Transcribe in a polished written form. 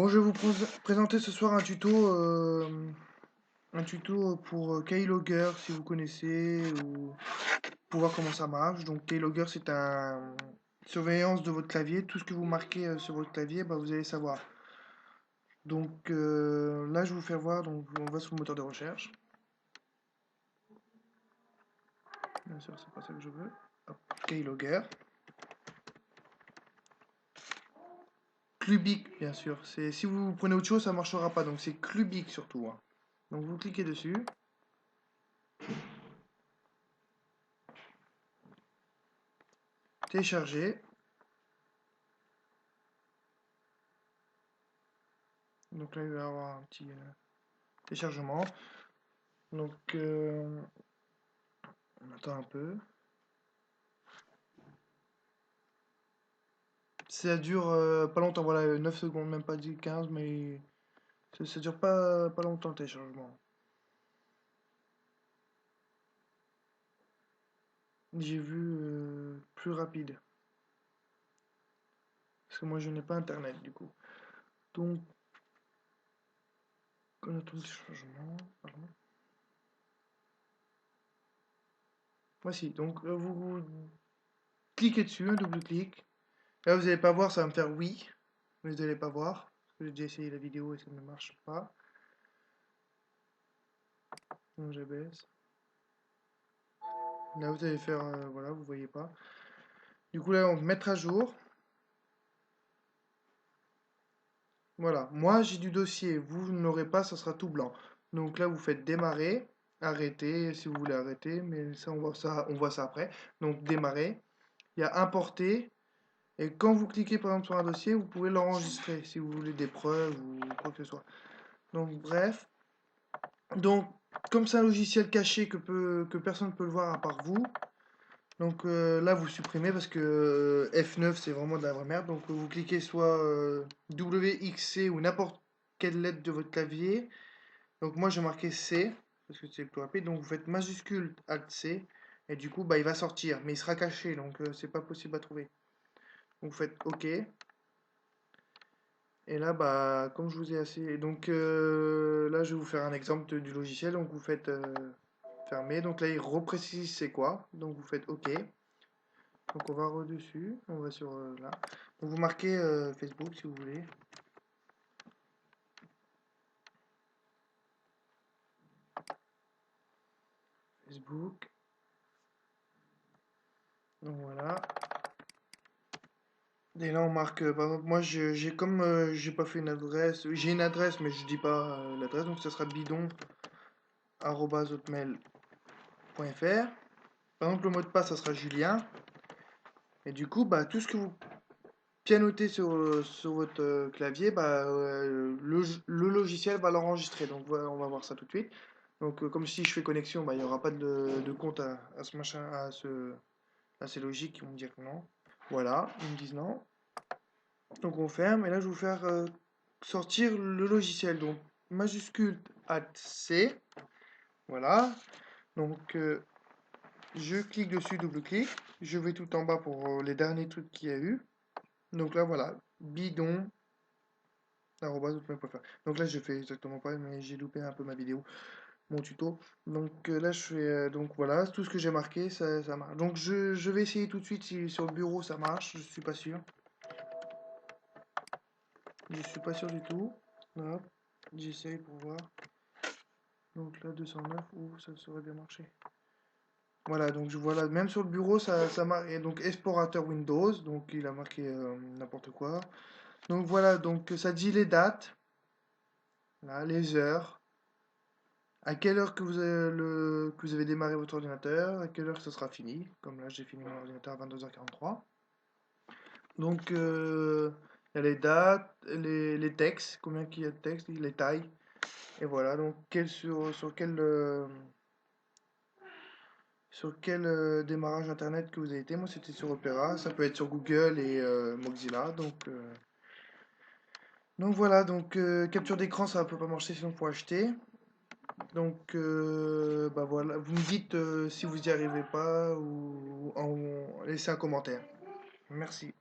Bon, je vais vous présenter ce soir un tuto pour Keylogger si vous connaissez ou pour voir comment ça marche. Donc Keylogger c'est un surveillance de votre clavier. Tout ce que vous marquez sur votre clavier, bah, vous allez savoir. Donc là je vais vous faire voir. Donc on va sur le moteur de recherche. Bien sûr c'est pas ça que je veux. Hop, Keylogger. Clubic bien sûr. C'est si vous prenez autre chose ça marchera pas. Donc c'est Clubic surtout, hein. Donc vous cliquez dessus. Télécharger. Donc là, il va y avoir un petit téléchargement. Donc, on attend un peu. Ça dure pas longtemps, voilà, 9 secondes, même pas 10, 15, mais ça dure pas longtemps le téléchargement. J'ai vu plus rapide. Parce que moi, je n'ai pas internet, du coup. Donc, on attend le téléchargement. Pardon. Voici, donc vous cliquez dessus, un double-clic. Là, vous n'allez pas voir, ça va me faire oui. Mais vous n'allez pas voir. Parce que j'ai déjà essayé la vidéo et ça ne marche pas. Donc, je baisse. Là, vous allez faire, voilà, vous voyez pas. Du coup, là, on va mettre à jour. Voilà, moi j'ai du dossier, vous ne l'aurez pas, ça sera tout blanc. Donc là, vous faites démarrer, arrêter si vous voulez arrêter, mais ça, on voit ça après. Donc démarrer, il y a importer, et quand vous cliquez par exemple sur un dossier, vous pouvez l'enregistrer si vous voulez des preuves ou quoi que ce soit. Donc bref, donc comme c'est un logiciel caché que personne ne peut le voir à part vous, donc là, vous supprimez parce que F9 c'est vraiment de la vraie merde. Donc vous cliquez soit WXC ou n'importe quelle lettre de votre clavier. Donc moi j'ai marqué C parce que c'est le plus rapide. Donc vous faites majuscule Alt C et du coup bah, il va sortir, mais il sera caché donc c'est pas possible à trouver. Donc vous faites OK. Et là bah comme je vous ai assez. Donc là je vais vous faire un exemple du logiciel. Donc vous faites fermer. Donc là il reprécise c'est quoi. Donc vous faites OK. Donc on va redessus, on va sur là. Donc vous marquez Facebook si vous voulez. Facebook. Donc voilà. Et là on marque, par exemple, moi j'ai comme j'ai pas fait une adresse, j'ai une adresse mais je dis pas l'adresse, donc ça sera bidon@hotmail.fr. Par exemple le mot de passe ça sera Julien. Et du coup bah tout ce que vous pianotez sur votre clavier, bah le logiciel va l'enregistrer. Donc voilà, on va voir ça tout de suite. Donc comme si je fais connexion, bah il n'y aura pas de compte à ce machin, à ces logiques qui vont me dire que non. Voilà, ils me disent non. Donc on ferme et là je vais vous faire sortir le logiciel. Donc majuscule Alt C. Voilà. Donc je clique dessus, double-clic. Je vais tout en bas pour les derniers trucs qu'il y a eu. Donc là voilà, bidon. @hotmail.fr. Donc là je fais exactement pareil mais j'ai loupé un peu ma vidéo, mon tuto. Donc là je fais donc voilà, tout ce que j'ai marqué ça marche. Donc je vais essayer tout de suite si sur le bureau ça marche, je suis pas sûr. Je suis pas sûr du tout. Hop, j'essaye pour voir. Donc là 209, où ça serait bien marché. Voilà, donc je vois là, même sur le bureau ça marche. Et donc explorateur Windows, donc il a marqué n'importe quoi. Donc voilà, donc ça dit les dates, là, les heures. À quelle heure que vous avez démarré votre ordinateur, à quelle heure ça sera fini. Comme là, j'ai fini mon ordinateur à 22h43. Donc, il y a les dates, les textes, combien qu'il y a de textes, les tailles. Et voilà, donc sur quel démarrage internet que vous avez été. Moi, c'était sur Opera. Ça peut être sur Google et Mozilla. Donc voilà, donc capture d'écran, ça ne peut pas marcher, sinon il faut acheter. Donc, bah voilà, vous me dites si vous n'y arrivez pas ou laissez un commentaire. Merci.